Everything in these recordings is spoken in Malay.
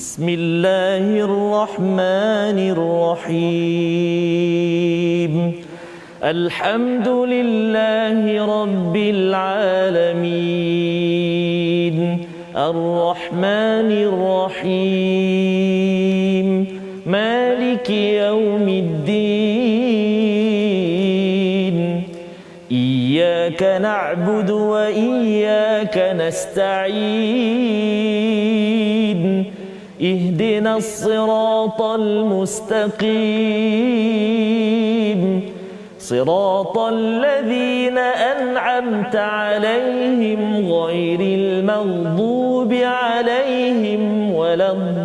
Bismillahirrahmanirrahim. Alhamdulillahi rabbil alamin. Ar-Rahmanir Rahim. Maliki yaumiddin. Iyyaka na'budu wa iyyaka nasta'in. Ihdinas siratal mustaqim. Siratal ladzina an'amta 'alaihim ghairil maghdubi 'alaihim waladdallin.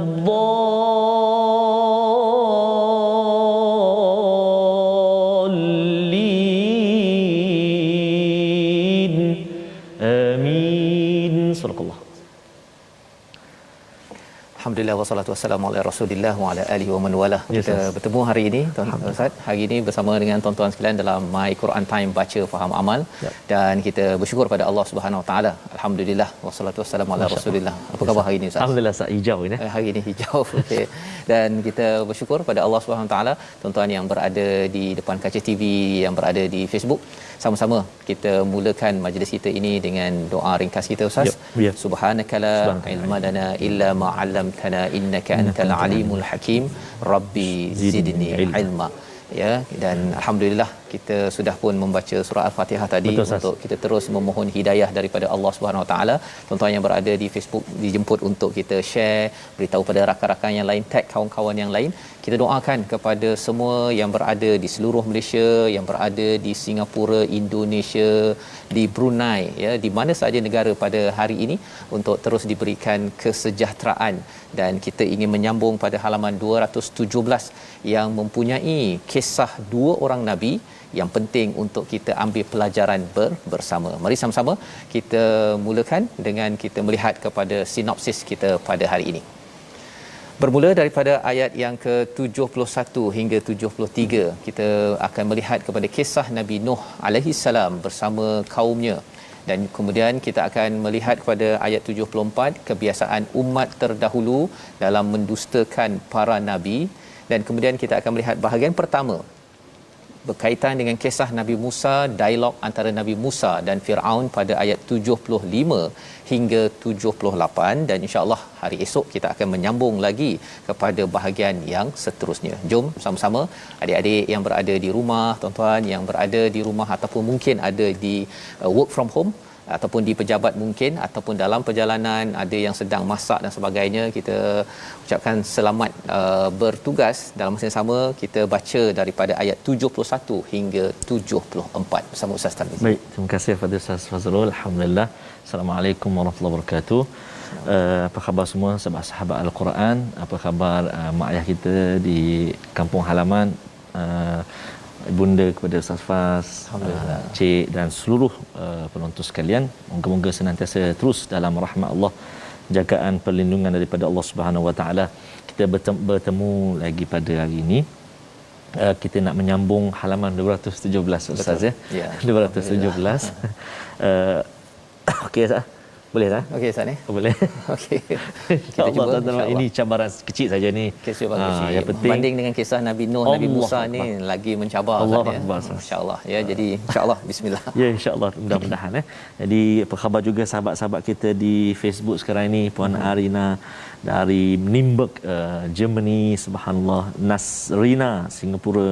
Amin. Subhanallah. Alhamdulillah wassalatu wassalamu ala Rasulillah wa ala alihi wa man walah. Kita bertemu hari ini tuan-tuan Ustaz, hari ini bersama dengan tuan-tuan sekalian dalam My Quran Time baca faham amal. Dan kita bersyukur pada Allah Subhanahu wa taala. Alhamdulillah wassalatu wassalamu ala Rasulillah. Apa khabar hari ini Ustaz? Alhamdulillah Ustaz, hijau ini. Hari ini hijau. Okey. Dan kita bersyukur pada Allah Subhanahu wa taala, tuan-tuan yang berada di depan kaca TV, yang berada di Facebook, sama-sama kita mulakan majlis kita ini dengan doa ringkas kita Ustaz. Subhanakala ilma lana illa ma 'allamtana innaka antal alimul hakim. Rabbi zidni ilma. Ya, dan alhamdulillah kita sudah pun membaca surah Al-Fatihah tadi. Betul, untuk kita terus memohon hidayah daripada Allah Subhanahu Wa Taala. Tuan-tuan yang berada di Facebook dijemput untuk kita share, beritahu pada rakan-rakan yang lain, tag kawan-kawan yang lain. Kita doakan kepada semua yang berada di seluruh Malaysia, yang berada di Singapura, Indonesia, di Brunei, ya, di mana sahaja negara pada hari ini, untuk terus diberikan kesejahteraan. Dan kita ingin menyambung pada halaman 217 yang mempunyai kisah dua orang nabi yang penting untuk kita ambil pelajaran bersama. Mari sama-sama kita mulakan dengan kita melihat kepada sinopsis kita pada hari ini. Bermula daripada ayat yang ke-71 hingga 73, kita akan melihat kepada kisah Nabi Nuh alaihi salam bersama kaumnya. Dan kemudian kita akan melihat kepada ayat 74, kebiasaan umat terdahulu dalam mendustakan para nabi. Dan kemudian kita akan melihat bahagian pertama berkaitan dengan kisah Nabi Musa, dialog antara Nabi Musa dan Firaun pada ayat 75 hingga 78, dan insya-Allah hari esok kita akan menyambung lagi kepada bahagian yang seterusnya. Jom sama-sama adik-adik yang berada di rumah, tuan-tuan yang berada di rumah ataupun mungkin ada di work from home ataupun di pejabat mungkin, ataupun dalam perjalanan, ada yang sedang masak dan sebagainya, kita ucapkan selamat bertugas. Dalam masa yang sama kita baca daripada ayat 71 hingga 74 bersama Ustaz Tarmizi. Baik, terima kasih kepada Ustaz Fazrul. Alhamdulillah. Assalamualaikum warahmatullahi wabarakatuh. Apa khabar semua sahabat-sahabat Al-Quran? Apa khabar mak ayah kita di kampung halaman? Bunda kepada Ustaz Faz, Cik dan seluruh penonton sekalian, moga-moga senantiasa terus dalam rahmat Allah, jagaan perlindungan daripada Allah Subhanahu Wa Taala. Kita bertemu lagi pada hari ini. Kita nak menyambung halaman 217 Ustaz. Ya. 217. Okey Ustaz. Boleh tak? Okey Ustaz ni. Boleh. Okey. Kita cuba ini cabaran kecil saja ni. Kisah bagus. Yang penting banding dengan kisah Nabi Nuh, Nabi Musa ni lagi mencabar Allah ya. Akbar. Insya-Allah ya. Jadi insya-Allah bismillah. Ya insya-Allah mudah-mudahan Jadi apa khabar juga sahabat-sahabat kita di Facebook sekarang ini, Puan Arina dari Nuremberg, Germany, subhanallah, Nasrina Singapura,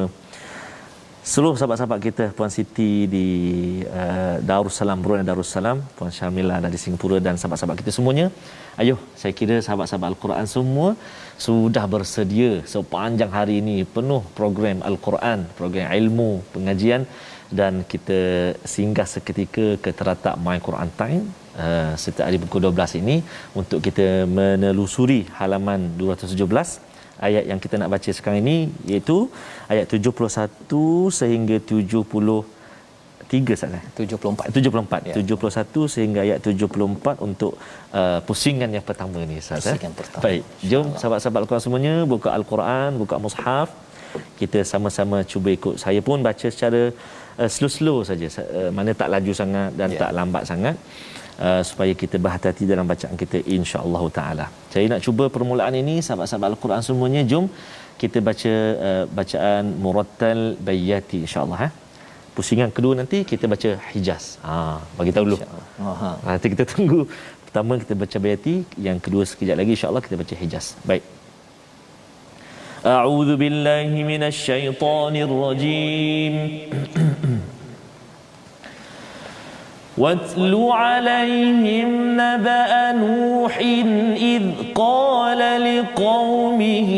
seluruh sahabat-sahabat kita, Puan Siti di Darussalam, Brunei Darussalam, Puan Syamila dari Singapura, dan sahabat-sahabat kita semuanya. Ayuh, saya kira sahabat-sahabat Al-Quran semua sudah bersedia sepanjang hari ini penuh program Al-Quran, program ilmu, pengajian, dan kita singgah seketika ke teratak My Quran Time setiap hari pukul 12 ini untuk kita menelusuri halaman 217. Ayat yang kita nak baca sekarang ini iaitu ayat 71 sehingga 73 sahaja. 74. 71 sehingga ayat 74 untuk pusingan yang pertama ni Ustaz. Baik, jom sahabat-sahabat Al-Quran semuanya buka Al-Quran, buka mushaf. Kita sama-sama cuba ikut. Saya pun baca secara slow-slow saja. Mana tak laju sangat dan tak lambat sangat. supaya kita berhati-hati dalam bacaan kita insya-Allah taala. Saya nak cuba permulaan ini sahabat-sahabat Al-Quran semuanya, jom kita baca bacaan murattal bayati insya-Allah. Pusingan kedua nanti kita baca Hijaz. Bagi tahu dulu. Nanti kita tunggu. Pertama kita baca bayati, yang kedua sekejap lagi insya-Allah kita baca Hijaz. Baik. A'udzu billahi minasy syaithanir rajim. واتل عليهم نبأ نوح إذ قال لقومه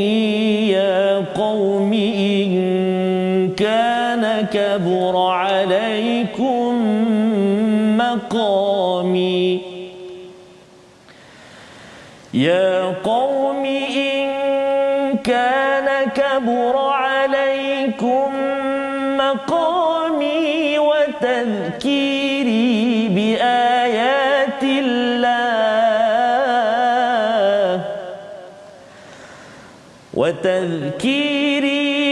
يا قوم إن كان كبر عليكم مقامي يا قوم إن كان كبر عليكم مقامي وتذكيري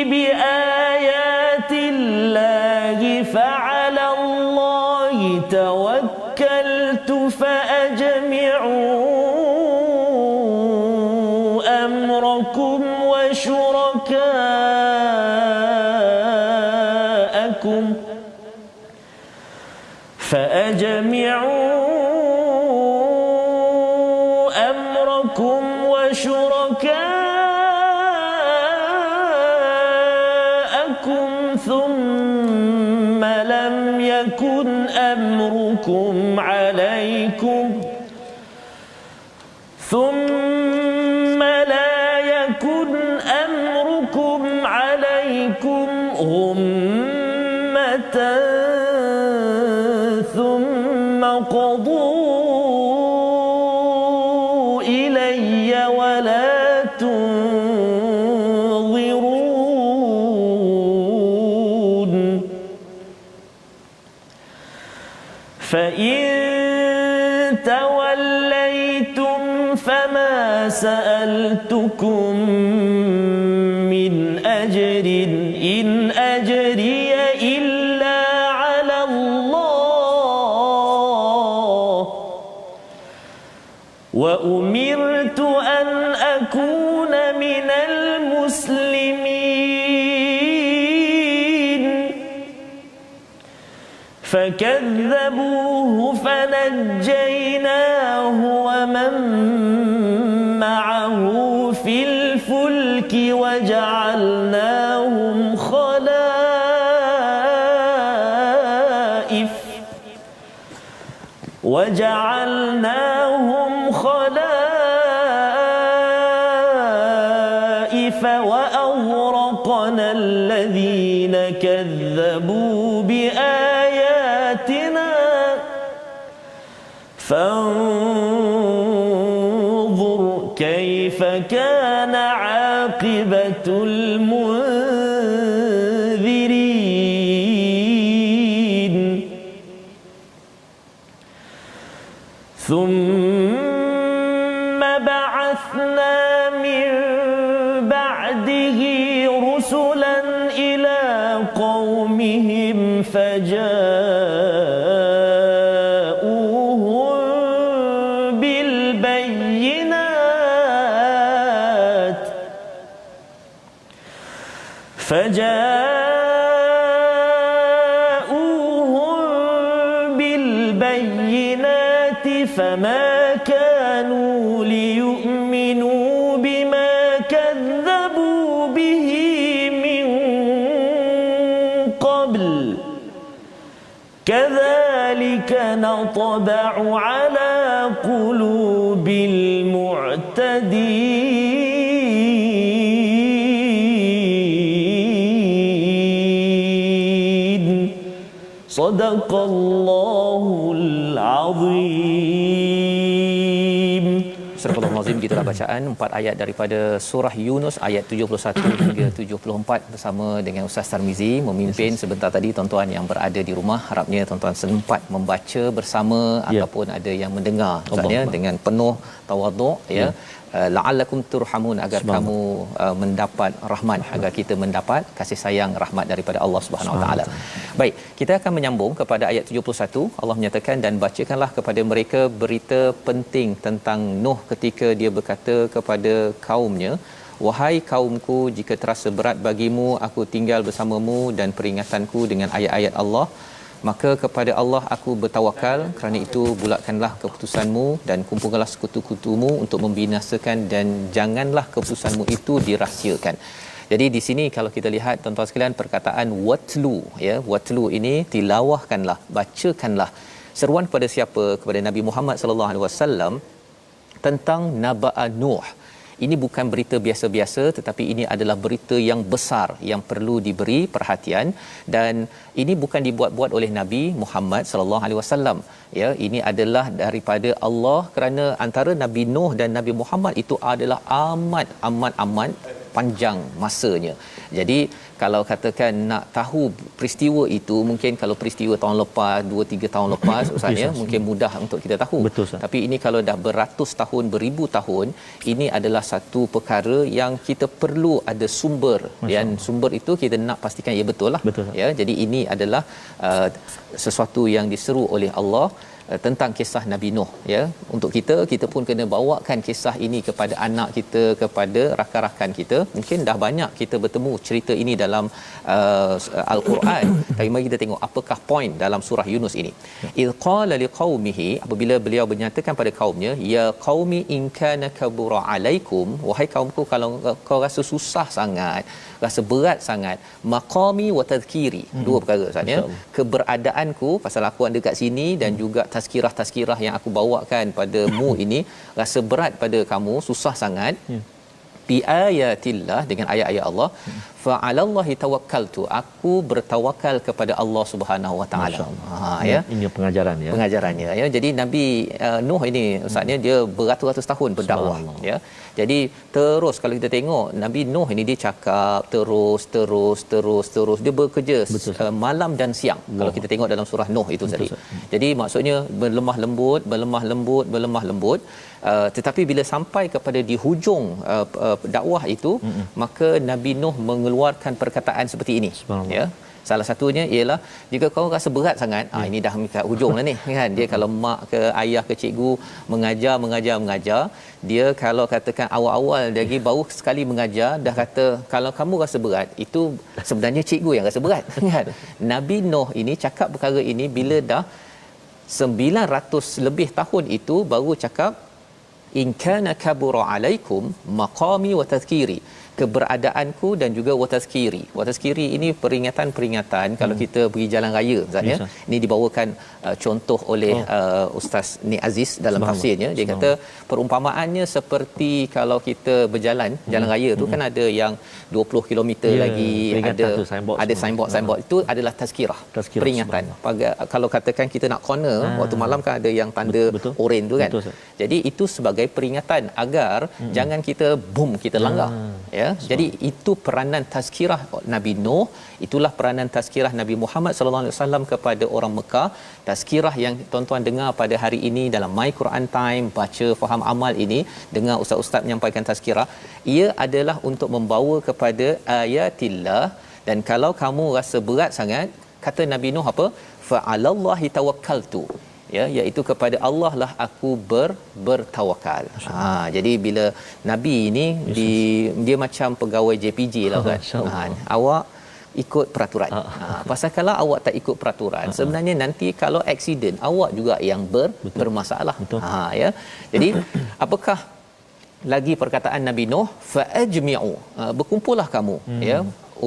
بآيات الله فعلى الله توكلت فأجمعوا أمركم وشركاءكم ثم لم يكن أمركم عليكم ثم لا يكن أمركم عليكم غمة ثم قضوا إلي ولا تنظرون فإن توليتم فما سألتكم من أجر إن أجري إلا على الله وأمرت أن أكون من المسلمين فكذبوه فنجيناه ومن معه في الفلك وجعلناهم خلائف وأغرقنا الذين كذبوا بآياتنا فانظر كيف كان عاقبة المنذرين ثم بعثنا من بعده رسلا إلى قومهم فجاءوهم بالبينات فما كانوا ليؤمنوا بما كذبوا به من قبل كذلك نطبع على قلوب المعتدين صدق الله العظيم. Surah Al-Azim, gitulah bacaan 4 ayat daripada surah Yunus ayat 71 hingga 74 bersama dengan Ustaz Tarmizi memimpin sebentar tadi. Tuan-tuan yang berada di rumah, harapnya tuan-tuan sempat membaca bersama ataupun ada yang mendengar Ustaznya dengan penuh tawaduk ya. La'allakum turhamun, agar kamu mendapat rahmat, agar kita mendapat kasih sayang rahmat daripada Allah Subhanahu Wa Taala. Baik, kita akan menyambung kepada ayat 71. Allah menyatakan, dan bacakanlah kepada mereka berita penting tentang Nuh ketika dia berkata kepada kaumnya, wahai kaumku, jika terasa berat bagimu aku tinggal bersamamu dan peringatanku dengan ayat-ayat Allah, maka kepada Allah aku bertawakal. Kerana itu bulatkanlah keputusanmu dan kumpulkanlah sekutu-kutumu untuk membinasakan, dan janganlah keputusanmu itu dirahsiakan. Jadi di sini kalau kita lihat tuan-tuan sekalian, perkataan watlu, ya, watlu ini tilawahkanlah, bacakanlah. Seruan kepada siapa? Kepada Nabi Muhammad sallallahu alaihi wasallam tentang naba'a Nuh. Ini bukan berita biasa-biasa, tetapi ini adalah berita yang besar yang perlu diberi perhatian, dan ini bukan dibuat-buat oleh Nabi Muhammad sallallahu alaihi wasallam. Ya, ini adalah daripada Allah, kerana antara Nabi Nuh dan Nabi Muhammad itu adalah amat panjang masanya. Jadi kalau katakan nak tahu peristiwa itu, mungkin kalau peristiwa tahun lepas, 2-3 tahun lepas usahanya mungkin mudah untuk kita tahu. Betul, tapi ini kalau dah beratus tahun, beribu tahun, ini adalah satu perkara yang kita perlu ada sumber. Dan sumber itu kita nak pastikan ya betul lah. Betul. Ya, jadi ini adalah sesuatu yang diseru oleh Allah tentang kisah Nabi Nuh. Ya, untuk kita pun kena bawakan kisah ini kepada anak kita, kepada rakan-rakan kita. Mungkin dah banyak kita bertemu cerita ini dalam Al-Quran, tapi mari kita tengok apakah poin dalam surah Yunus ini. Il qala liqaumihi, apabila beliau menyatakan pada kaumnya, ya qaumi in kana kabura alaikum, wahai kaumku, kalau kau rasa susah sangat, rasa berat sangat, maqami wa tadhkiri, dua perkara sebenarnya, keberadaanku, pasal aku ada kat sini, dan juga tazkirah-tazkirah yang aku bawakan padamu ini rasa berat pada kamu, susah sangat. Bi ayatillah, dengan ayat-ayat Allah. Fa 'alallahi tawakkaltu, aku bertawakal kepada Allah Subhanahu wa taala. Ya, ini pengajaran ya. Pengajarannya ya. Jadi Nabi Nuh ini maksudnya dia beratus-ratus tahun berdakwah ya. Jadi terus kalau kita tengok Nabi Nuh ini, dia cakap terus dia bekerja malam dan siang. Kalau kita tengok dalam surah Nuh itu tadi. Jadi maksudnya berlemah lembut, tetapi bila sampai kepada di hujung dakwah itu, maka Nabi Nuh mengeluarkan perkataan seperti ini ya. Salah satunya ialah, jika kau rasa berat sangat, ini dah kat hujung lah ni kan. Dia kalau mak ke ayah ke cikgu mengajar, dia kalau katakan awal-awal lagi baru sekali mengajar dah kata kalau kamu rasa berat, itu sebenarnya cikgu yang rasa berat kan. Nabi Nuh ini cakap perkara ini bila dah 900 lebih tahun itu baru cakap in kana kabura alaikum maqami wa tadhkiri, keberadaanku dan juga watazkiri. Watazkiri ini peringatan-peringatan kalau kita pergi jalan raya misalnya. Ini dibawakan contoh oleh Ustaz Ni Aziz dalam tafsirnya. Dia kata perumpamaannya seperti kalau kita berjalan jalan raya tu kan ada yang 20 km lagi ada signboard itu adalah tazkirah, peringatan. Kalau katakan kita nak corner waktu malam kan ada yang tanda oren tu kan. Jadi itu sebagai peringatan agar jangan kita kita langgar ya. Jadi itu peranan tazkirah Nabi Nuh, itulah peranan tazkirah Nabi Muhammad sallallahu alaihi wasallam kepada orang Mekah. Tazkirah yang tuan-tuan dengar pada hari ini dalam My Quran Time, baca faham amal ini, dengar ustaz-ustaz menyampaikan tazkirah, ia adalah untuk membawa kepada ayatillah. Dan kalau kamu rasa berat sangat, kata Nabi Nuh apa? Fa 'alallahi tawakkaltu, ya, iaitu kepada Allah lah aku bertawakal. Jadi bila Nabi ini dia macam pegawai JPJ lah kan. Awak ikut peraturan. Pasal kalau awak tak ikut peraturan, sebenarnya nanti kalau aksiden awak juga yang bermasalah. Ya. Jadi apakah lagi perkataan Nabi Nuh, fa ajmi'u, berkumpullah kamu ya,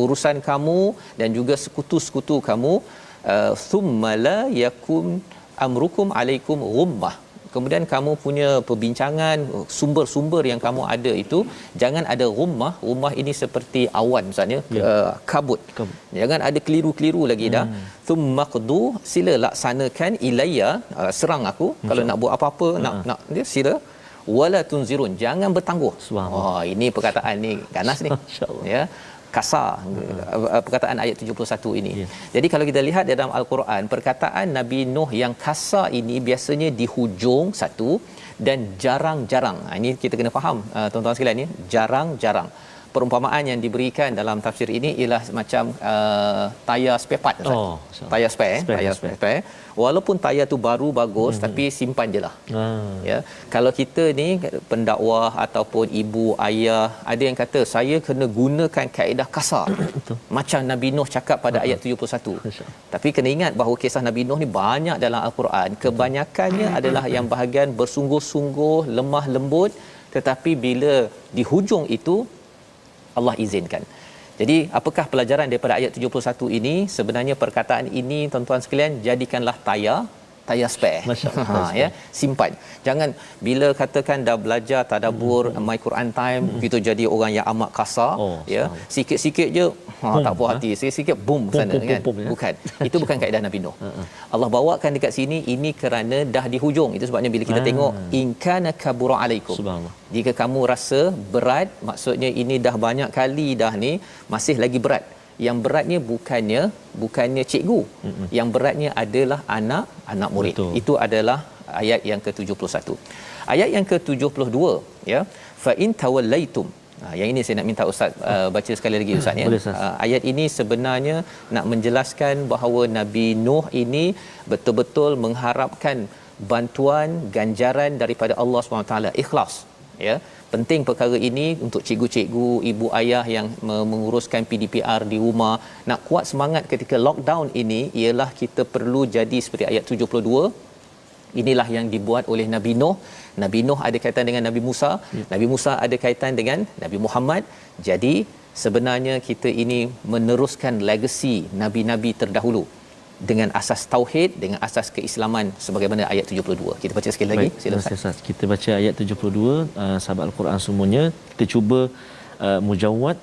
urusan kamu dan juga sekutu-sekutu kamu, thumma la yakun amrukum alaikum ghummah, kemudian kamu punya perbincangan, sumber-sumber yang kamu ada itu jangan ada ghummah. Ghummah ini seperti awan misalnya, kabut. Jangan ada keliru-keliru lagi dah. Thumma qdu, sila laksanakan ilayya, serang aku. Kalau nak buat apa-apa, nak dia sila. Wala tunzirun, jangan bertangguh. Ini perkataan ni ganas ni ya, kasar, perkataan ayat 71 ini. Jadi kalau kita lihat dalam Al-Quran, perkataan Nabi Nuh yang kasar ini biasanya di hujung satu, dan jarang-jarang. Ini kita kena faham tuan-tuan sekalian ni, jarang-jarang. perumpamaan yang diberikan dalam tafsir ini ialah macam tayar spare part, Ustaz. Oh, Tayar spare. Walaupun tayar tu baru bagus, tapi simpan je lah. Ya, kalau kita ni pendakwah ataupun ibu ayah, ada yang kata saya kena gunakan kaedah kasar macam Nabi Nuh cakap pada ayat 71. Tapi kena ingat bahawa kisah Nabi Nuh ni banyak dalam Al-Quran, kebanyakannya adalah yang bahagian bersungguh-sungguh, lemah lembut, tetapi bila di hujung itu Allah izinkan. Jadi apakah pelajaran daripada ayat 71 ini? Sebenarnya perkataan ini, tuan-tuan sekalian, jadikanlah tayar spare. Ya, simpan. Jangan bila katakan dah belajar tadabbur My Quran Time, kita jadi orang yang amat kasar, ya. Sikit-sikit je tak puas hati, sikit-sikit boom sana kan. Bukan. Itu bukan kaedah Nabi Nuh. Allah bawakan dekat sini ini kerana dah di hujung. Itu sebabnya bila kita tengok in kana kabura alaikum. Subhanallah. Jika kamu rasa berat, maksudnya ini dah banyak kali dah ni, masih lagi berat. Yang beratnya bukannya cikgu. Yang beratnya adalah anak murid. Betul. Itu adalah ayat yang ke-71. Ayat yang ke-72, ya, fa in tawallaitum. Yang ini saya nak minta Ustaz baca sekali lagi, Ustaz, ya. Ayat ini sebenarnya nak menjelaskan bahawa Nabi Nuh ini betul-betul mengharapkan bantuan ganjaran daripada Allah SWT, ikhlas, ya. Penting perkara ini untuk cikgu-cikgu, ibu ayah yang menguruskan PDPR di rumah. Nak kuat semangat ketika lockdown ini ialah kita perlu jadi seperti ayat 72. Inilah yang dibuat oleh Nabi Nuh. Nabi Nuh ada kaitan dengan Nabi Musa. Nabi Musa ada kaitan dengan Nabi Muhammad. Jadi sebenarnya kita ini meneruskan legasi nabi-nabi terdahulu dengan asas tauhid, dengan asas keislaman sebagaimana ayat 72. Kita baca sekali lagi. Silakan Ustaz. Kita baca ayat 72, sahabat Al-Quran semuanya. Kita cuba mujawwad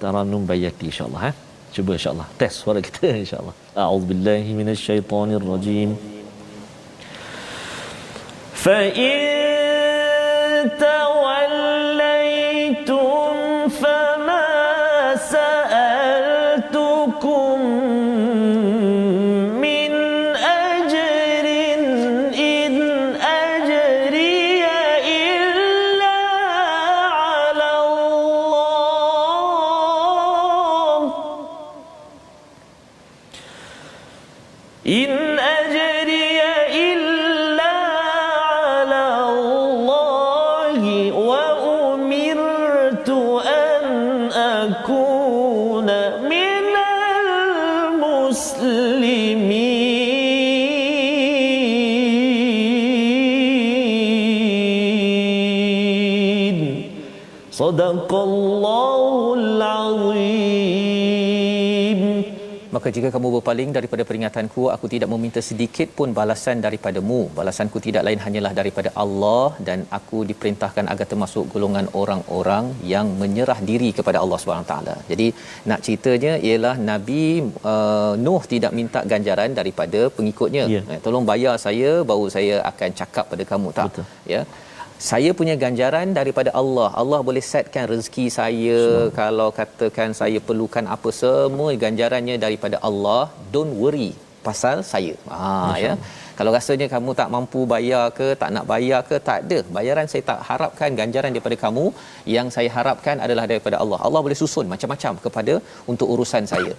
Taranum Bayati, insya-Allah, Cuba insya-Allah test suara kita insya-Allah. A'udzubillahi minasyaitonirrajim. Fa in tawallaitum fama sa'altukum in ajriya illa ala Allahi wa umirtu an akuna minal muslimin. Sadaqallahul azim. Maka jika kamu berpaling daripada peringatanku, aku tidak meminta sedikit pun balasan daripadamu. Balasanku tidak lain hanyalah daripada Allah, dan aku diperintahkan agar termasuk golongan orang-orang yang menyerah diri kepada Allah SWT. Jadi nak ceritanya ialah Nabi Nuh tidak minta ganjaran daripada pengikutnya. Tolong bayar saya baru saya akan cakap pada kamu, tak. Betul. Ya. Saya punya ganjaran daripada Allah. Allah boleh setkan rezeki saya. Kalau katakan saya perlukan apa, semua ganjarannya daripada Allah. Don't worry pasal saya. Ya. Kalau rasanya kamu tak mampu bayar ke, tak nak bayar ke, tak ada. Bayaran saya tak harapkan ganjaran daripada kamu. Yang saya harapkan adalah daripada Allah. Allah boleh susun macam-macam kepada untuk urusan saya.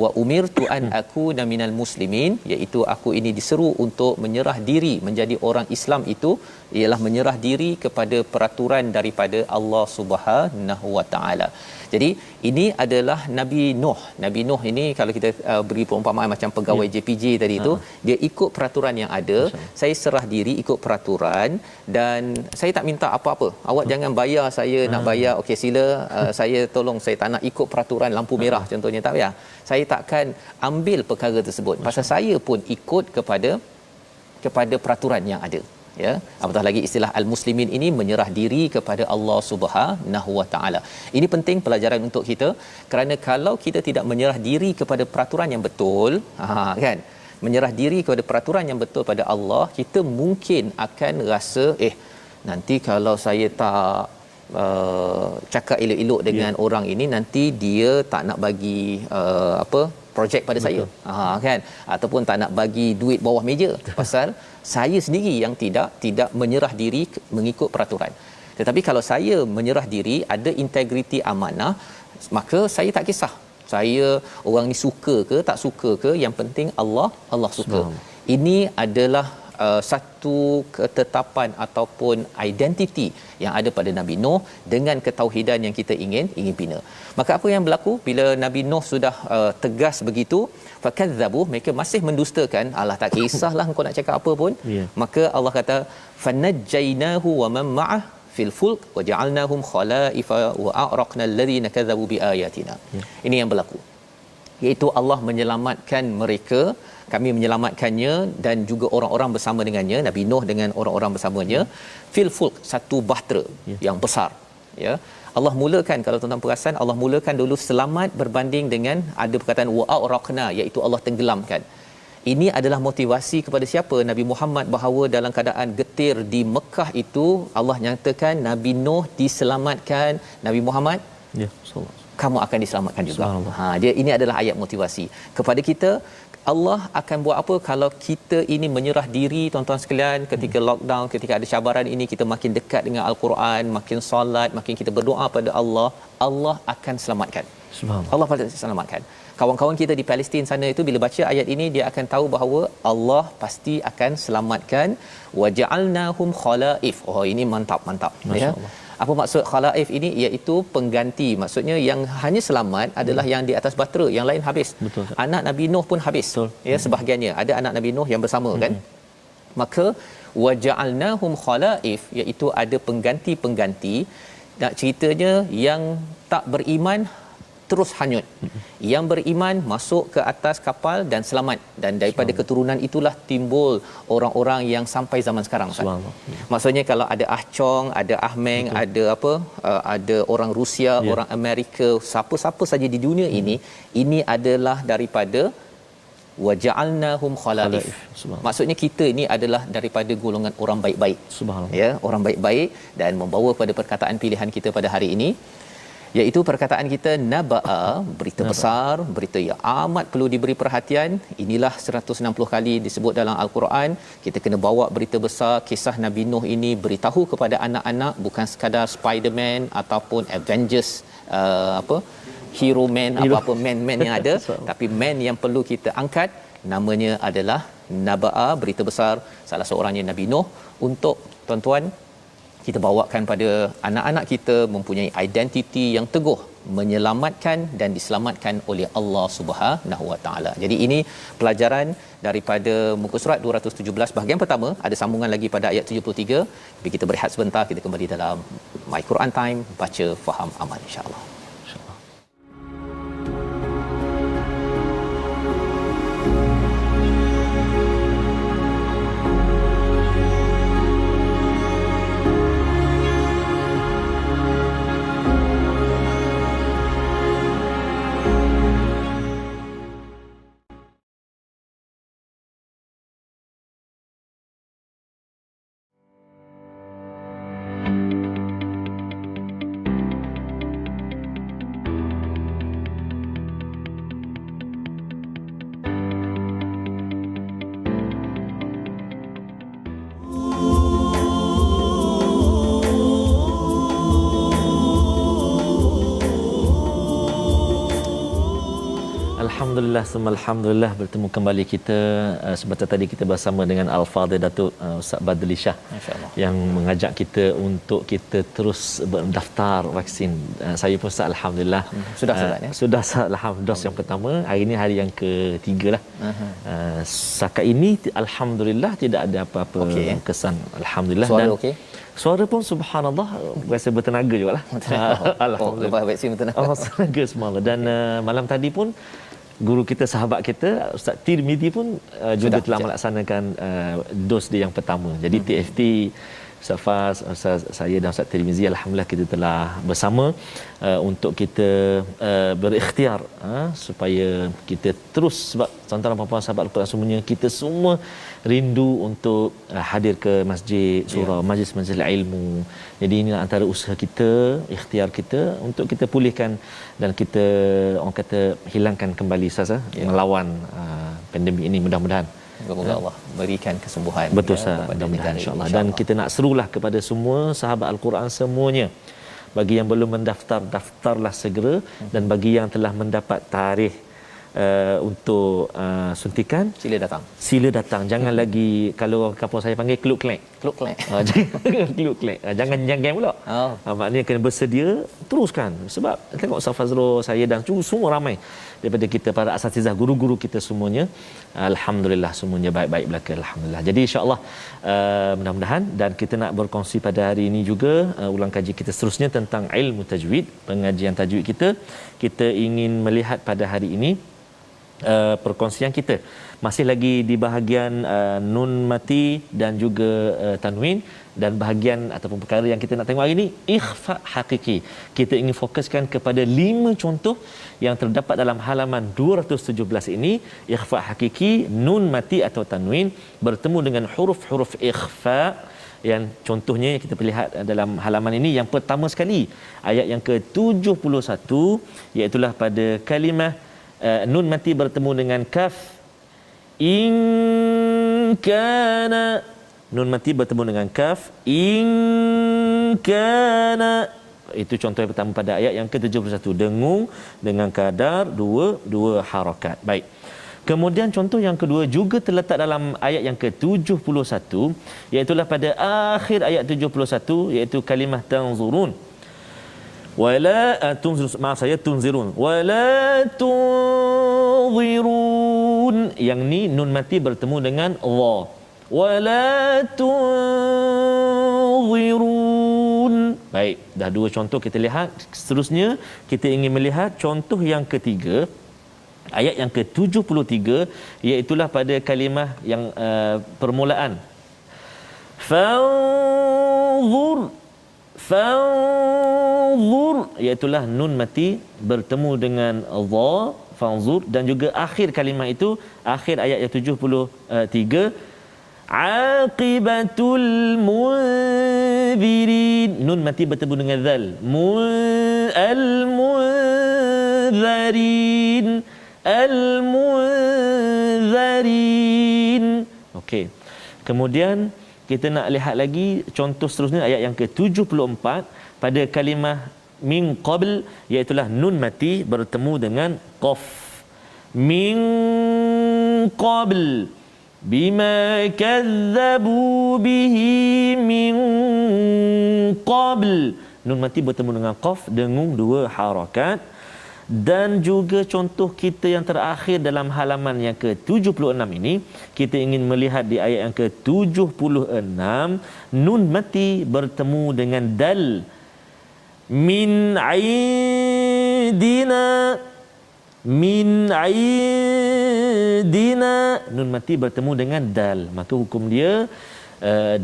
Wa umirtu an akuna minal muslimin, iaitu aku ini diseru untuk menyerah diri menjadi orang Islam. Itu ialah menyerah diri kepada peraturan daripada Allah Subhanahu wa taala. Jadi ini adalah Nabi Nuh. Nabi Nuh ini kalau kita beri perumpamaan macam pegawai JPJ tadi itu, dia ikut peraturan yang ada. Saya serah diri ikut peraturan dan saya tak minta apa-apa. Awak jangan bayar saya, nak bayar okey sila, saya tolong, saya tak nak ikut peraturan lampu merah contohnya, tak payah. Saya takkan ambil perkara tersebut pasal saya pun ikut kepada peraturan yang ada. Ya, apatah lagi istilah al-muslimin ini menyerah diri kepada Allah Subhanahu wa taala. Ini penting pelajaran untuk kita, kerana kalau kita tidak menyerah diri kepada peraturan yang betul, kan, menyerah diri kepada peraturan yang betul pada Allah, kita mungkin akan rasa nanti kalau saya tak cakap elok-elok dengan orang ini, nanti dia tak nak bagi projek pada saya, kan, ataupun tak nak bagi duit bawah meja pasal saya sendiri yang tidak menyerah diri mengikut peraturan. Tetapi kalau saya menyerah diri, ada integriti amanah, maka saya tak kisah saya orang ni suka ke tak suka ke, yang penting Allah suka. Ini adalah satu ketetapan ataupun identiti yang ada pada Nabi Nuh dengan ketauhidan yang kita ingin bina. Maka apa yang berlaku bila Nabi Nuh sudah tegas begitu, fakadzabu, mereka masih mendustakan. Allah tak kisahlah engkau nak cakap apa pun. Maka Allah kata fanajjainahu wa man ma'ah fil fulk wa ja'alnahum khalaifa wa a'raqna alladhina kadzabu biayatina. Ini yang berlaku, iaitu Allah menyelamatkan mereka, kami menyelamatkannya dan juga orang-orang bersama dengannya, Nabi Nuh dengan orang-orang bersamanya, fil fulk, satu bahtera yang besar, ya. Allah mulakan, kalau tuan-tuan perasan, Allah mulakan dulu selamat berbanding dengan ada perkataan wa a'raqna, iaitu Allah tenggelamkan. Ini adalah motivasi kepada siapa? Nabi Muhammad, bahawa dalam keadaan getir di Mekah itu Allah nyatakan Nabi Nuh diselamatkan, Nabi Muhammad kamu akan diselamatkan juga. Dia ini adalah ayat motivasi kepada kita. Allah akan buat apa kalau kita ini menyerah diri, tuan-tuan sekalian, ketika lockdown, ketika ada cabaran ini, kita makin dekat dengan Al-Quran, makin solat, makin kita berdoa pada Allah, Allah akan selamatkan. Allah pasti selamatkan. Kawan-kawan kita di Palestin sana itu bila baca ayat ini, dia akan tahu bahawa Allah pasti akan selamatkan. Wa ja'alnahum khalaif. Oh, ini mantap ya. Apa maksud khalaif ini? Iaitu pengganti. Maksudnya yang hanya selamat adalah yang di atas bahtera, yang lain habis. Betul. Anak Nabi Nuh pun habis. Ya, sebahagiannya ada anak Nabi Nuh yang bersama kan. Maka wa ja'alnahum khalaif, iaitu ada pengganti-pengganti. Nak ceritanya yang tak beriman terus hanyut, yang beriman masuk ke atas kapal dan selamat, dan daripada keturunan itulah timbul orang-orang yang sampai zaman sekarang. Maksudnya kalau ada Ah Chong, ada Ah Meng, ada apa, ada orang Rusia, orang Amerika, siapa-siapa saja di dunia ini adalah daripada waja'alnahum khalaif. Maksudnya kita ini adalah daripada golongan orang baik-baik. Ya, orang baik-baik, dan membawa pada perkataan pilihan kita pada hari ini, iaitu perkataan kita naba'a, berita besar, berita yang amat perlu diberi perhatian. Inilah 160 kali disebut dalam Al-Quran. Kita kena bawa berita besar, kisah Nabi Nuh ini, beritahu kepada anak-anak, bukan sekadar Spider-Man ataupun Avengers, hero man, apa-apa man yang ada, tapi man yang perlu kita angkat, namanya adalah naba'a, berita besar, salah seorangnya Nabi Nuh, untuk tuan-tuan kita bawakan pada anak-anak kita mempunyai identiti yang teguh, menyelamatkan dan diselamatkan oleh Allah Subhanahu Wa Taala. Jadi ini pelajaran daripada muka surat 217 bahagian pertama. Ada sambungan lagi pada ayat 73. Tapi kita berehat sebentar, kita kembali dalam My Quran Time, baca faham amal, insya-Allah. Alhamdulillah bertemu kembali kita. Sebentar tadi kita bersama dengan Al-Fadhil Datuk Ustaz Badli Shah, yang mengajak kita untuk kita terus berdaftar vaksin. Saya pun Ustaz, alhamdulillah sudah alhamdulillah dos yang pertama. Hari ini hari yang ketiga lah. Setakat ini alhamdulillah tidak ada apa-apa kesan, alhamdulillah. Suara dan okey? Suara pun subhanallah rasa bertenaga jugalah. Alhamdulillah. Lepas vaksin bertenaga. Bertenaga semua. Dan malam tadi pun guru kita, sahabat kita Ustaz Tirmizi pun juga telah melaksanakan dos dia yang pertama. Jadi TFT, Ustaz Faz, saya dan Ustaz Tirmizi, alhamdulillah kita telah bersama untuk kita berikhtiar supaya kita terus, sebab tuan-tuan dan puan-puan sahabat Al-Quran semuanya, kita semua rindu untuk hadir ke masjid surau, majlis-majlis ilmu. Jadi ini antara usaha kita, ikhtiar kita untuk kita pulihkan dan kita, orang kata, hilangkan kembali melawan pandemik ini, mudah-mudahan Semoga Allah berikan kesembuhan Betul Ustaz, kepada mudah-mudahan negara insya-Allah. ini, Dan kita nak serulah kepada semua sahabat Al-Quran semuanya. Bagi yang belum mendaftar, daftarlah segera, dan bagi yang telah mendapat tarikh untuk suntikan, sila datang. Jangan lagi, kalau kampung saya panggil kluk klek. Jangan kluk klek. Jangan janggang pula. Maknanya kena bersedia, teruskan. Sebab tengok Ustaz Fazrul, saya dan semua ramai daripada kita, para asatizah, guru-guru kita semuanya, alhamdulillah semuanya baik-baik belaka, alhamdulillah. Jadi insya-Allah mudah-mudahan, dan kita nak berkongsi pada hari ini juga ulang kaji kita seterusnya tentang ilmu tajwid, pengajian tajwid kita. Kita ingin melihat pada hari ini perkongsian kita masih lagi di bahagian nun mati dan juga tanwin, dan bahagian ataupun perkara yang kita nak tengok hari ini ikhfa hakiki. Kita ingin fokuskan kepada 5 contoh yang terdapat dalam halaman 217 ini. Ikhfa hakiki, nun mati atau tanwin bertemu dengan huruf-huruf ikhfa, yang contohnya kita lihat dalam halaman ini. Yang pertama sekali, ayat yang ke-71, iaitu pada kalimah nun mati bertemu dengan kaf. In kana, nun mati bertemu dengan kaf. In kana, itu contoh yang pertama pada ayat yang ke-71, dengung dengan kadar dua harakat. Baik. Kemudian contoh yang kedua juga terletak dalam ayat yang ke-71, iaitu pada akhir ayat 71, iaitu kalimah tanzurun. Wala tunzirun. Wala tunzirun. Yang ni nun mati bertemu dengan dha. Wala tunzirun. Baik, dah 2 contoh kita lihat. Seterusnya kita ingin melihat contoh yang ketiga, ayat yang ke-73, iaitu pada kalimah yang permulaan fanzur, iaitu nun mati bertemu dengan dha, fanzur, dan juga akhir kalimah itu, akhir ayat yang 73, aqibatul munzirin, nun mati bertemu dengan zal, al-munzirin, al-munzirin. Okey. Kemudian kita nak lihat lagi contoh seterusnya, ayat yang ke-74 pada kalimah min qabl, iaitu nun mati bertemu dengan qaf. Min qabl bima kazzabu bihi min qabl, nun mati bertemu dengan qaf, dengung 2 harakat. Dan juga contoh kita yang terakhir dalam halaman yang ke-76 ini, kita ingin melihat di ayat yang ke-76, nun mati bertemu dengan dal. Min aidina, min aidina, nun mati bertemu dengan dal, maka hukum dia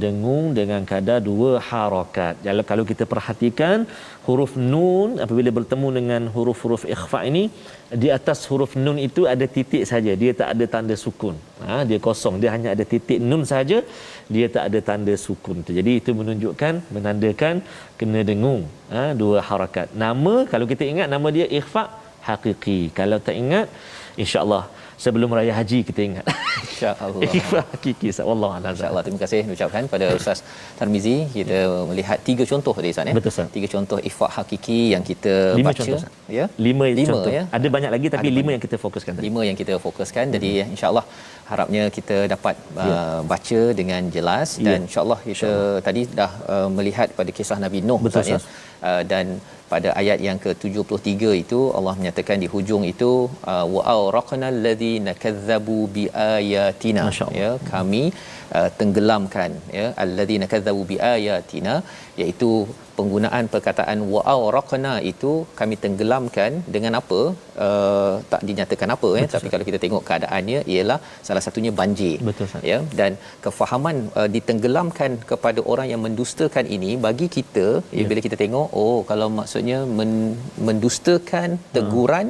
dengung dengan kadar 2 harakat. Kalau kita perhatikan huruf nun apabila bertemu dengan huruf-huruf ikhfa ini, di atas huruf nun itu ada titik saja, dia tak ada tanda sukun. Dia kosong, dia hanya ada titik nun saja, dia tak ada tanda sukun tu. Jadi itu menandakan kena dengung 2 harakat. Nama, kalau kita ingat, nama dia ikhfa hakiki. Kalau tak ingat, insya-Allah sebelum raya haji kita ingat. Insya-Allah. Ikhfa hakiki. Wallahu a'lam. Insya-Allah. Terima kasih ucapkan pada Ustaz Tarmizi. Kita melihat 3 contoh tadi Ustaz ya. Betul, Ustaz. 3 contoh ikhfa hakiki yang kita 5 baca contoh, ya. 5 contoh. Ya. Ada banyak lagi tapi 5 yang kita fokuskan tadi. 5 yang kita fokuskan. Jadi insya-Allah harapnya kita dapat baca dengan jelas, dan insya-Allah kita tadi dah melihat pada kisah Nabi Nuh. Betul, Ustaz ya. Dan pada ayat yang ke-73 itu Allah menyatakan di hujung itu wa awraqnal ladzina kazzabu biayatina, ya, kami tenggelamkan, ya, alladzina kazzabu biayatina, iaitu penggunaan perkataan wa awraqna itu kami tenggelamkan dengan apa, tak dinyatakan apa, ya, tapi kalau kita tengok keadaannya ialah salah satunya banjir. Betul, ya, dan kefahaman ditenggelamkan kepada orang yang mendustakan ini bagi kita, ya, bila kita tengok, oh, kalau maksudnya mendustakan teguran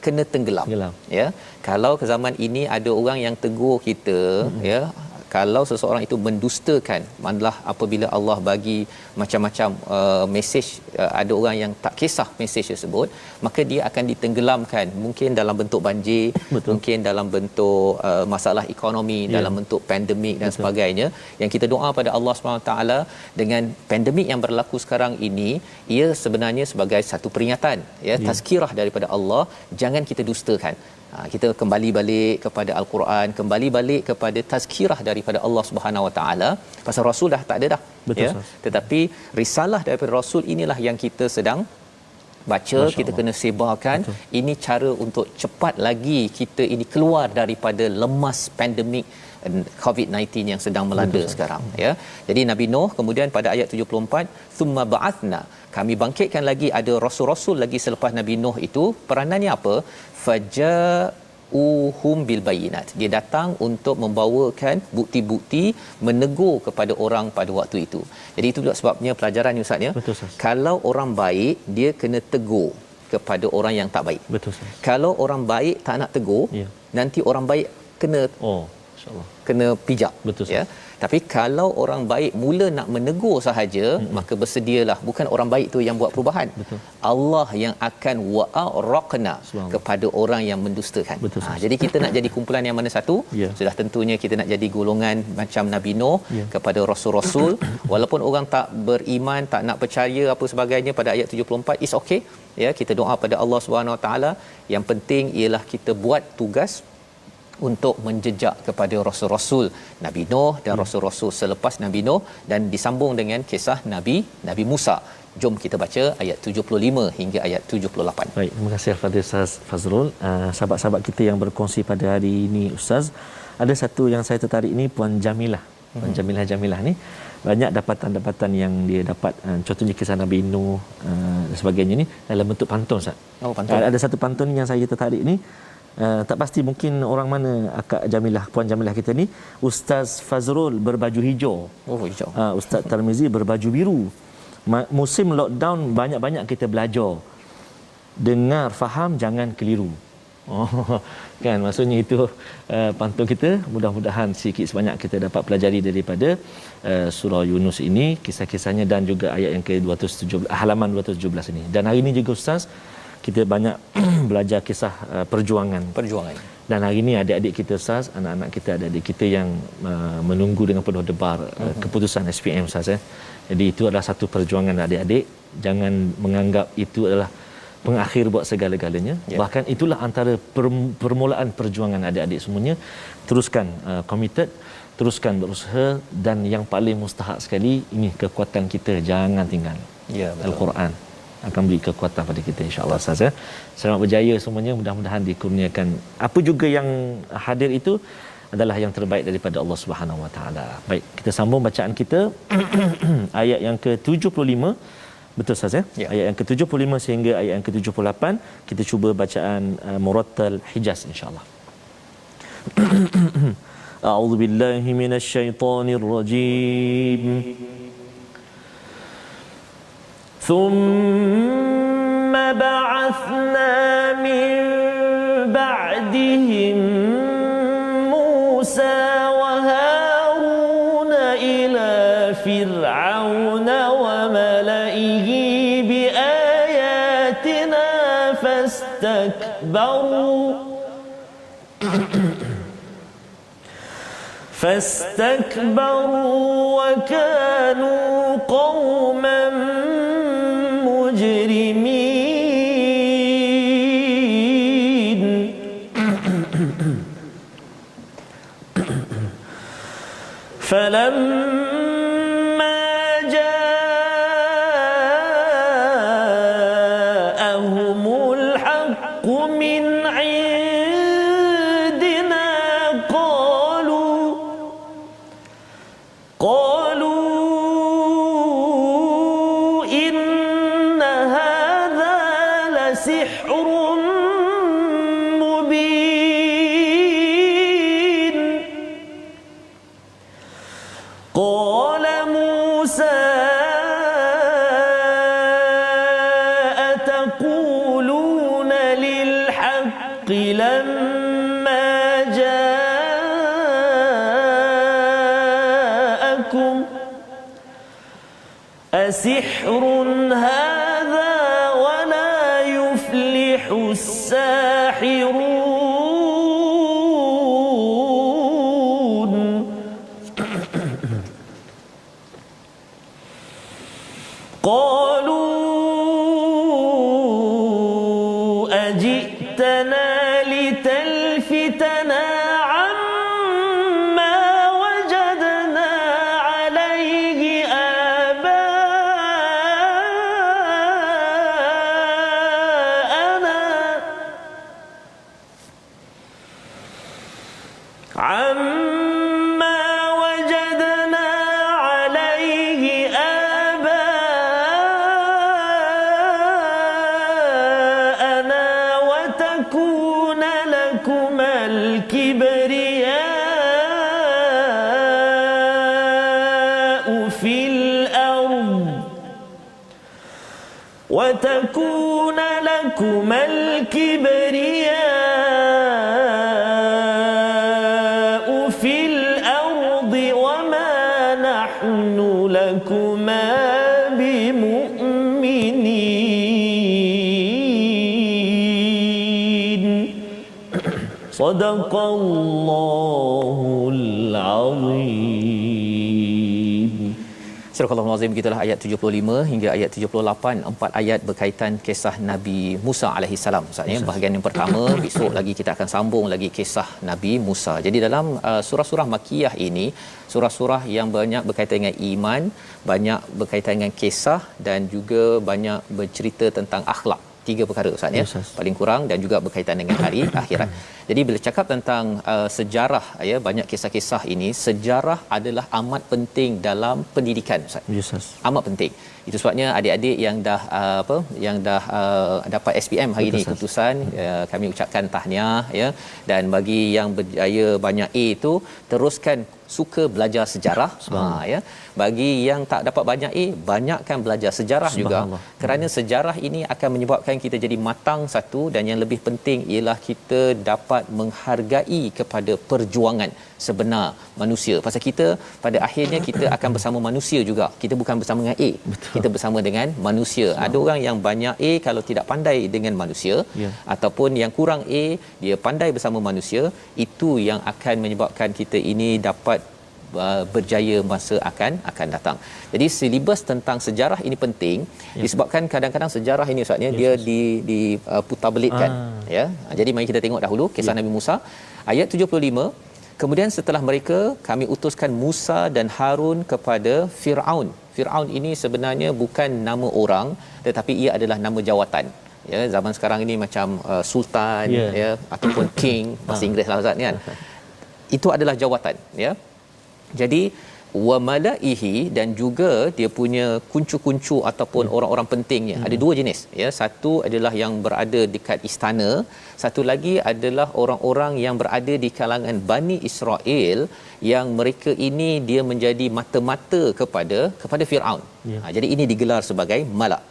kena tenggelam. Ya, kalau ke zaman ini ada orang yang tegur kita, ya, kalau seseorang itu mendustakan, malah apabila Allah bagi macam-macam mesej, ada orang yang tak kisah mesej tersebut, maka dia akan ditenggelamkan, mungkin dalam bentuk banjir, Betul. mungkin dalam bentuk masalah ekonomi, dalam bentuk pandemik dan sebagainya. Yang kita doa pada Allah SWT, dengan pandemik yang berlaku sekarang ini, ia sebenarnya sebagai satu peringatan, ya, tazkirah daripada Allah, jangan kita dustakan. Kita kembali balik kepada Al-Quran, kembali balik kepada tazkirah daripada Allah Subhanahu Wa Taala. Pasal Rasul dah tak ada dah. Betul, ya. Tetapi risalah daripada Rasul inilah yang kita sedang baca, kita kena sebarkan. Betul. Ini cara untuk cepat lagi kita ini keluar daripada lemas pandemik COVID-19 yang sedang melanda sekarang, ya. Jadi Nabi Nuh kemudian pada ayat 74, thumma ba'athna, kami bangkitkan lagi ada rasul-rasul lagi selepas Nabi Nuh itu. Peranannya apa? Faja'uhum bil bayinat, dia datang untuk membawakan bukti-bukti, menegur kepada orang pada waktu itu. Jadi itu juga sebabnya pelajaran Ustaz, ya. Betul, Ustaz. Kalau orang baik, dia kena tegur kepada orang yang tak baik. Betul, Ustaz. Kalau orang baik tak nak tegur, nanti orang baik kena insya-Allah kena pijak. Betul, ya. Tapi kalau orang baik mula nak menegur sahaja, maka bersedialah, bukan orang baik tu yang buat perubahan. Betul. Allah yang akan wa'araqna kepada orang yang mendustakan. Betul, jadi kita nak jadi kumpulan yang mana satu? Sudah tentunya kita nak jadi golongan macam Nabi Nuh kepada rasul-rasul. Walaupun orang tak beriman, tak nak percaya apa sebagainya, pada ayat 74 is okay, ya. Kita doa pada Allah Subhanahu Wa Taala, yang penting ialah kita buat tugas untuk menjejak kepada rasul-rasul Nabi Nuh dan rasul-rasul selepas Nabi Nuh, dan disambung dengan kisah Nabi Musa. Jom kita baca ayat 75 hingga ayat 78. Baik, terima kasih Al-Fadhil Ustaz Fazrul. Sahabat-sahabat kita yang berkongsi pada hari ini, Ustaz, ada satu yang saya tertarik ni, Puan Jamilah. Puan Jamilah ni banyak dapatan-dapatan yang dia dapat, contohnya kisah Nabi Nuh dan sebagainya ni dalam bentuk pantun, Ustaz. Pantun. Ada satu pantun yang saya tertarik ni. Tak pasti mungkin orang mana Akak Jamilah, Puan Jamilah kita ni. Ustaz Fazrul berbaju hijau. Hijau. Ustaz Tarmizi berbaju biru. Musim lockdown banyak-banyak kita belajar. Dengar, faham, jangan keliru. Kan, maksudnya itu pantun kita. Mudah-mudahan sikit sebanyak kita dapat pelajari daripada surah Yunus ini, kisah-kisahnya dan juga ayat yang ke-217, halaman 217 ini. Dan hari ini juga Ustaz, kita banyak belajar kisah perjuangan. Dan hari ini adik-adik kita, Ustaz, anak-anak kita, adik-adik kita yang menunggu dengan penuh debar keputusan SPM, Ustaz. Jadi itu adalah satu perjuangan adik-adik. Jangan menganggap itu adalah pengakhir buat segala-galanya. Bahkan itulah antara permulaan perjuangan adik-adik semuanya. Teruskan committed, teruskan berusaha, dan yang paling mustahak sekali, ini kekuatan kita, jangan tinggal. Al-Quran akan beri kekuatan pada kita, insya-Allah, Ustaz. Selamat berjaya semuanya, mudah-mudahan dikurniakan apa juga yang hadir itu adalah yang terbaik daripada Allah Subhanahu Wa Taala. Baik, kita sambung bacaan kita ayat yang ke-75. Betul, Ustaz, ya? Ayat yang ke-75 sehingga ayat yang ke-78. Kita cuba bacaan Murattal Hijaz, insya-Allah. A'udzu billahi minasyaitonir rajim. ثم بعثنا من بعدهم موسى وهارون إلى فرعون وملئه بآياتنا فاستكبروا وكانوا قوما مجرمين فلما جاءهم الحق من عندنا قالوا إن هذا لسحر مبين قال موسى أتقولون للحق لما جاءكم أسحر هذا ولا يفلح الساحرون قالوا أجئتنا لتلفتنا عما وجدنا عليه آباءنا عما وجدنا عليه آباءنا وتكون لكما الكبرياء في الأرض وتكون لكما الكبرياء في الأرض وما نحن لكما بمؤمنين صدق الله العظيم. Surah Al-Azim, gitulah ayat 75 hingga ayat 78, 4 ayat berkaitan kisah Nabi Musa alaihissalam. Maksudnya bahagian yang pertama, besok lagi kita akan sambung lagi kisah Nabi Musa. Jadi dalam surah-surah Makkiyah ini, surah-surah yang banyak berkaitan dengan iman, banyak berkaitan dengan kisah dan juga banyak bercerita tentang akhlak. 3 perkara Ustaz ya, paling kurang, dan juga berkaitan dengan hari akhirat. Jadi bila cakap tentang sejarah ya, banyak kisah-kisah ini, sejarah adalah amat penting dalam pendidikan Ustaz. Amat penting. Itu sebabnya adik-adik yang dah dapat SPM hari ini keputusan, kami ucapkan tahniah ya. Dan bagi yang berjaya banyak A itu, teruskan suka belajar sejarah ya. Bagi yang tak dapat banyak A, banyakkan belajar sejarah juga, kerana sejarah ini akan menyebabkan kita jadi matang satu, dan yang lebih penting ialah kita dapat menghargai kepada perjuangan sebenar manusia. Pasal kita pada akhirnya kita akan bersama manusia juga. Kita bukan bersama dengan A. Betul. Kita bersama dengan manusia. Ada orang yang banyak A kalau tidak pandai dengan manusia, ataupun yang kurang A dia pandai bersama manusia, itu yang akan menyebabkan kita ini dapat berjaya masa akan datang. Jadi silibus tentang sejarah ini penting disebabkan kadang-kadang sejarah ini Ustaz dia diputar belitkan ya. Jadi mari kita tengok dahulu kisah Nabi Musa ayat 75. Kemudian setelah mereka, kami utuskan Musa dan Harun kepada Firaun. Firaun ini sebenarnya bukan nama orang, tetapi ia adalah nama jawatan. Ya, zaman sekarang ini macam sultan ya, ataupun king, bahasa Inggeris lah Ustaz kan. Itu adalah jawatan ya. Jadi wa malaihi, dan juga dia punya kuncu-kuncu ataupun orang-orang pentingnya. Ada 2 jenis ya. Satu adalah yang berada dekat istana, satu lagi adalah orang-orang yang berada di kalangan Bani Israel, yang mereka ini dia menjadi mata-mata kepada Firaun. Jadi ini digelar sebagai malak.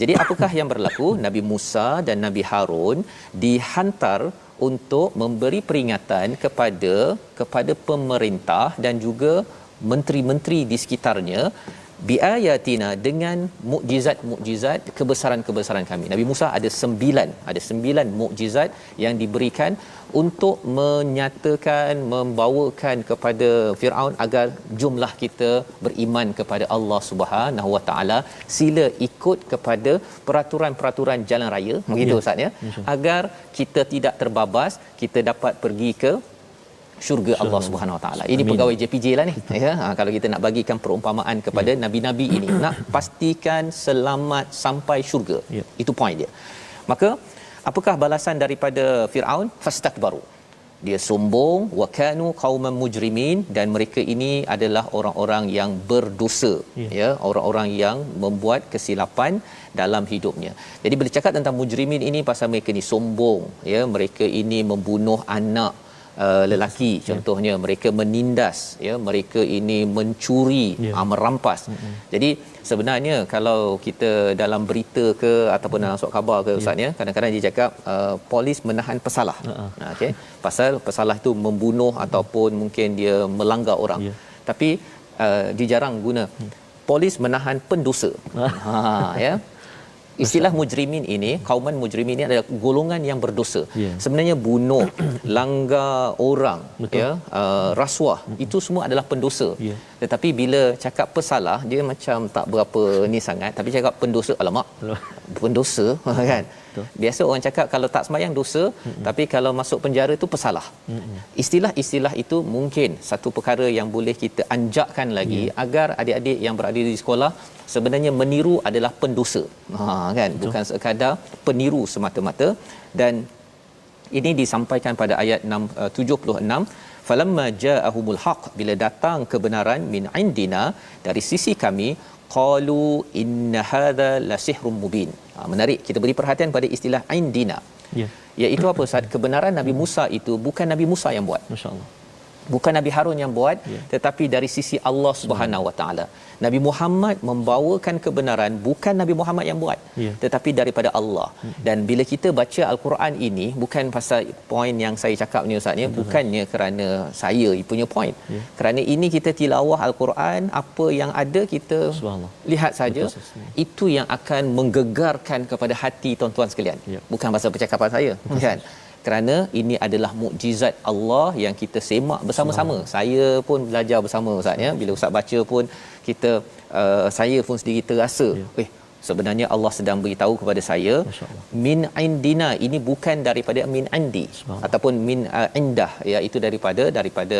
Jadi apakah yang berlaku? Nabi Musa dan Nabi Harun dihantar untuk memberi peringatan kepada pemerintah dan juga menteri-menteri di sekitarnya, biayatina, dengan mukjizat-mukjizat kebesaran-kebesaran kami. Nabi Musa ada 9 mukjizat yang diberikan untuk menyatakan, membawakan kepada Firaun agar jumlah kita beriman kepada Allah Subhanahu Wa Taala, sila ikut kepada peraturan-peraturan jalan raya, begitu Ustaz ya, agar kita tidak terbabas, kita dapat pergi ke syurga Allah Subhanahu Wa Taala. Ini pegawai JPJ lah ni ya. Kalau kita nak bagikan perumpamaan kepada nabi-nabi ini, nak pastikan selamat sampai syurga. Itu point dia. Maka apakah balasan daripada Firaun? Fastakbaru. Dia sombong, wa kanu qauman mujrimin, dan mereka ini adalah orang-orang yang berdosa ya, orang-orang yang membuat kesilapan dalam hidupnya. Jadi bila cakap tentang mujrimin ini, pasal mereka ni sombong ya, mereka ini membunuh anak lelaki contohnya, mereka menindas ya, mereka ini mencuri, merampas. Jadi sebenarnya kalau kita dalam berita ke ataupun dalam surat khabar ke Ustaz ya, kadang-kadang dia cakap polis menahan pesalah. Okey, pasal pesalah itu membunuh ataupun mungkin dia melanggar orang. Tapi dia jarang guna polis menahan pendosa. Ya. Istilah mujrimin ini, kauman mujrimin ini adalah golongan yang berdosa. Sebenarnya bunuh, langgar orang, ya, rasuah, itu semua adalah pendosa. Tetapi bila cakap pesalah, dia macam tak berapa ni sangat, tapi cakap pendosa, alamak, pendosa kan. Biasa orang cakap kalau tak sembahyang dosa, tapi kalau masuk penjara tu pesalah. Istilah-istilah itu mungkin satu perkara yang boleh kita anjakkan lagi agar adik-adik yang berada di sekolah sebenarnya meniru adalah pendosa. Kan, bukan sekadar peniru semata-mata. Dan ini disampaikan pada ayat 76, falamma ja'ahumul haq, bila datang kebenaran min indina, dari sisi kami, qalu inna hadza la sihrun mubin. Menarik, kita beri perhatian pada istilah indina. Iaitu apa Ustaz? Kebenaran Nabi Musa itu bukan Nabi Musa yang buat, masya-Allah, bukan Nabi Harun yang buat, tetapi dari sisi Allah Subhanahu Wa Taala. Nabi Muhammad membawakan kebenaran bukan Nabi Muhammad yang buat, tetapi daripada Allah. Dan bila kita baca Al-Quran ini, bukan pasal poin yang saya cakap ni Ustaz, bukannya kerana saya punya poin. Kerana ini kita tilawah Al-Quran, apa yang ada kita lihat saja. Itu yang akan menggegarkan kepada hati tuan-tuan sekalian. Bukan pasal percakapan saya, kan? Kerana ini adalah mukjizat Allah yang kita semak bersama-sama. Saya pun belajar bersama Ustaz, ya. Bila Ustaz baca pun kita saya pun sendiri terasa, sebenarnya Allah sedang beritahu kepada saya, min indina, ini bukan daripada min indi ataupun min indah, iaitu daripada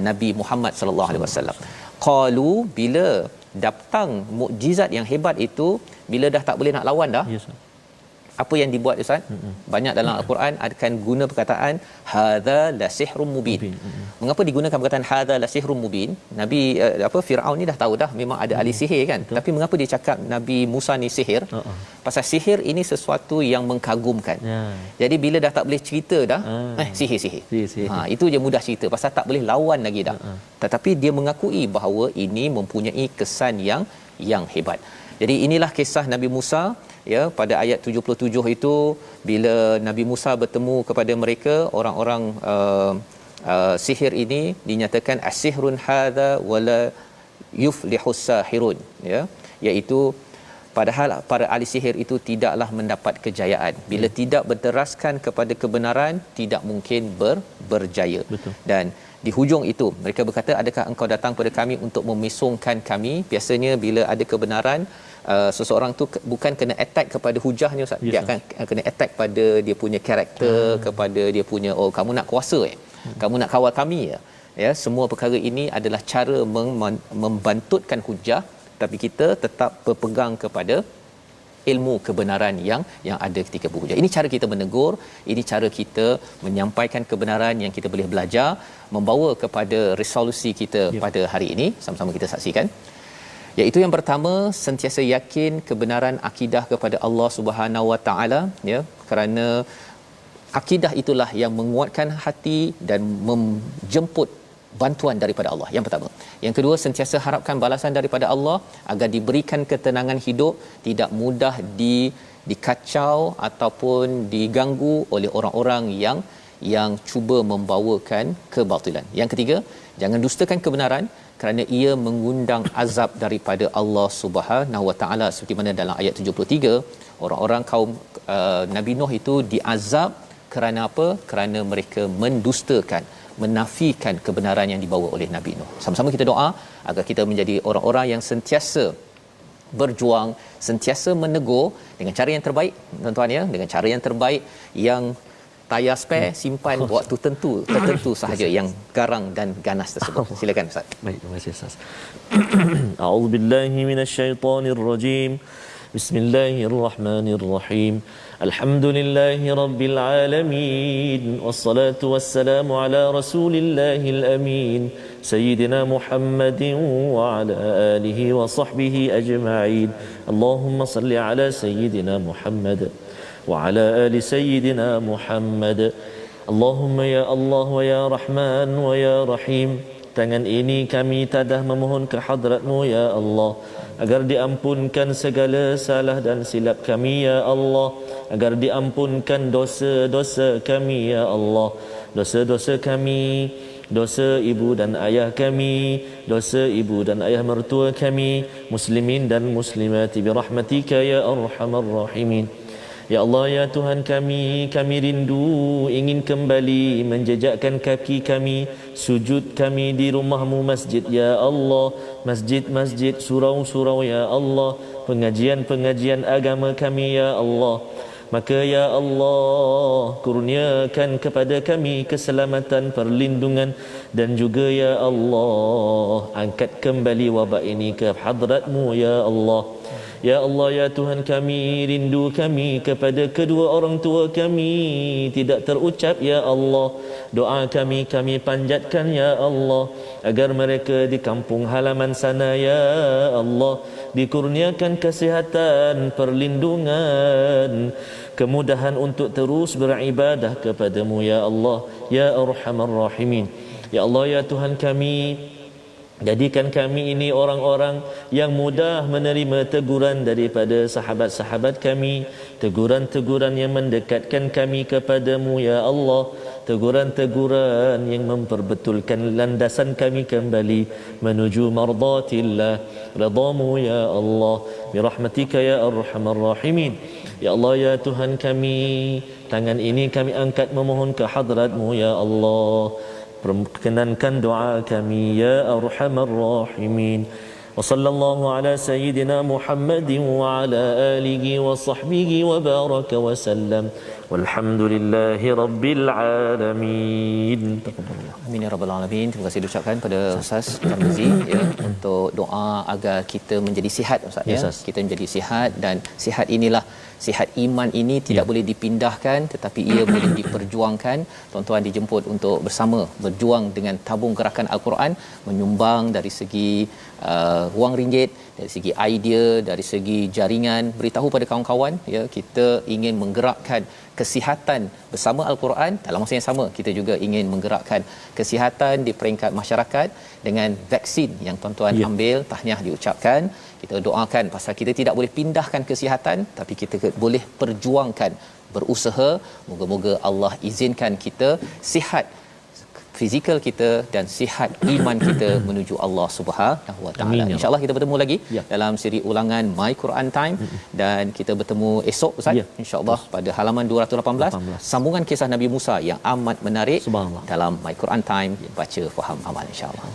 Nabi Muhammad sallallahu alaihi wasallam. Qalu, bila datang mukjizat yang hebat itu, bila dah tak boleh nak lawan dah, apa yang dibuat Ustaz? Banyak dalam Al-Quran akan guna perkataan hadza la sihrun mubin. Mengapa digunakan perkataan hadza la sihrun mubin? Nabi Firaun ni dah tahu dah memang ada ahli sihir kan. Tapi mengapa dia cakap Nabi Musa ni sihir? Pasal sihir ini sesuatu yang mengkagumkan. Jadi bila dah tak boleh cerita dah, sihir. Itu je mudah cerita pasal tak boleh lawan lagi dah. Tetapi dia mengakui bahawa ini mempunyai kesan yang hebat. Jadi inilah kisah Nabi Musa, ya, pada ayat 77 itu, bila Nabi Musa bertemu kepada mereka, orang-orang sihir ini dinyatakan asihrun hadza wala yuflihus sahirun, ya, iaitu padahal para ahli sihir itu tidaklah mendapat kejayaan. Bila tidak berteraskan kepada kebenaran, tidak mungkin berjaya. Dan di hujung itu mereka berkata, adakah engkau datang pada kami untuk memesongkan kami? Biasanya bila ada kebenaran, seseorang tu bukan kena attack kepada hujahnya Ustaz, dia akan kena attack pada dia punya karakter, kepada dia punya, oh kamu nak kuasa kamu nak kawal kami ya. Semua perkara ini adalah cara membantutkan hujah, tapi kita tetap berpegang kepada ilmu kebenaran yang ada ketika berhujah. Ini cara kita menegur, ini cara kita menyampaikan kebenaran yang kita boleh belajar, membawa kepada resolusi kita pada hari ini. Sama-sama kita saksikan. Iaitu yang pertama, sentiasa yakin kebenaran akidah kepada Allah Subhanahu Wa Taala, ya, kerana akidah itulah yang menguatkan hati dan menjemput bantuan daripada Allah. Yang pertama. Yang kedua, sentiasa harapkan balasan daripada Allah agar diberikan ketenangan hidup, tidak mudah dikacau ataupun diganggu oleh orang-orang yang cuba membawakan kebatilan. Yang ketiga, jangan dustakan kebenaran kerana ia mengundang azab daripada Allah Subhanahu Wa Taala, seperti mana dalam ayat 73 orang-orang kaum Nabi Nuh itu diazab kerana apa? Kerana mereka mendustakan, menafikan kebenaran yang dibawa oleh Nabi Nuh. Sama-sama kita doa agar kita menjadi orang-orang yang sentiasa berjuang, sentiasa menegur dengan cara yang terbaik, tuan-tuan, ya, dengan cara yang terbaik, yang tayar spare simpan waktu tertentu sahaja, yang garang dan ganas tersebut. Silakan Ustaz. Baik, terima kasih Ustaz. A'udzubillahi minasyaitonirrajim. Bismillahirrahmanirrahim. Alhamdulillahi rabbil alamin. Wassalatu wassalamu ala rasulillahil amin. Sayyidina Muhammadin wa ala alihi wa sahbihi ajma'in. Allahumma salli ala Sayyidina Muhammad wa ala ali Sayyidina Muhammad. Allahumma ya Allah wa ya Rahman wa ya Rahim. Tangan ini kami tadah memohon ke hadrat-Mu ya Allah, agar diampunkan segala salah dan silap kami ya Allah, agar diampunkan dosa-dosa kami ya Allah, dosa-dosa kami dosa ibu dan ayah kami, dosa ibu dan ayah mertua kami, muslimin dan muslimat bi rahmatika ya arhamar rahimin. Ya Allah, ya Tuhan kami rindu ingin kembali menjejakkan kaki kami, sujud kami di rumah-Mu masjid ya Allah, masjid-masjid, surau-surau ya Allah, pengajian-pengajian agama kami ya Allah. Maka ya Allah, kurniakan kepada kami keselamatan, perlindungan, dan juga ya Allah, angkat kembali wabak ini ke hadrat-Mu ya Allah. Ya Allah, ya Tuhan kami, rindu kami kepada kedua orang tua kami tidak terucap ya Allah. Doa kami panjatkan ya Allah, agar mereka di kampung halaman sana ya Allah dikurniakan kesihatan, perlindungan, kemudahan untuk terus beribadah kepadamu ya Allah ya Arhamar Rahimin. Ya Allah, ya Tuhan kami, jadikan kami ini orang-orang yang mudah menerima teguran daripada sahabat-sahabat kami, teguran-teguran yang mendekatkan kami kepadamu ya Allah, teguran-teguran yang memperbetulkan landasan kami kembali menuju mardatillah, redamu ya Allah, birahmatika ya arhamar rahimin. Ya Allah, ya Tuhan kami, tangan ini kami angkat memohon ke hadrat-Mu ya Allah, perkenankan doa kami ya arhamar rahimin. Wa sallallahu ala sayyidina Muhammadin wa ala alihi wa sahbihi wa baraka wa sallam. Walhamdulillahi rabbil alamin. Amin ya rabbal alamin. Terima kasih diucapkan pada Ustaz Tarmizi ya, untuk doa agar kita menjadi sihat Ustaz ya. Kita menjadi sihat, dan sihat inilah, sihat iman ini tidak boleh dipindahkan, tetapi ia boleh diperjuangkan. Tuan-tuan dijemput untuk bersama berjuang dengan tabung gerakan Al-Quran, menyumbang dari segi wang ringgit, dari segi idea, dari segi jaringan, beritahu pada kawan-kawan ya, kita ingin menggerakkan kesihatan bersama Al-Quran. Dalam masa yang sama kita juga ingin menggerakkan kesihatan di peringkat masyarakat dengan vaksin yang tuan-tuan ambil. Tahniah diucapkan. Kita doakan, pasal kita tidak boleh pindahkan kesihatan, tapi kita boleh perjuangkan, berusaha. Moga-moga Allah izinkan kita sihat fizikal kita dan sihat iman kita menuju Allah Subhanahu Wa Taala. Insya-Allah kita bertemu lagi dalam siri ulangan My Quran Time, dan kita bertemu esok Ustaz insya-Allah pada halaman 218, sambungan kisah Nabi Musa yang amat menarik dalam My Quran Time, baca faham amal insya-Allah.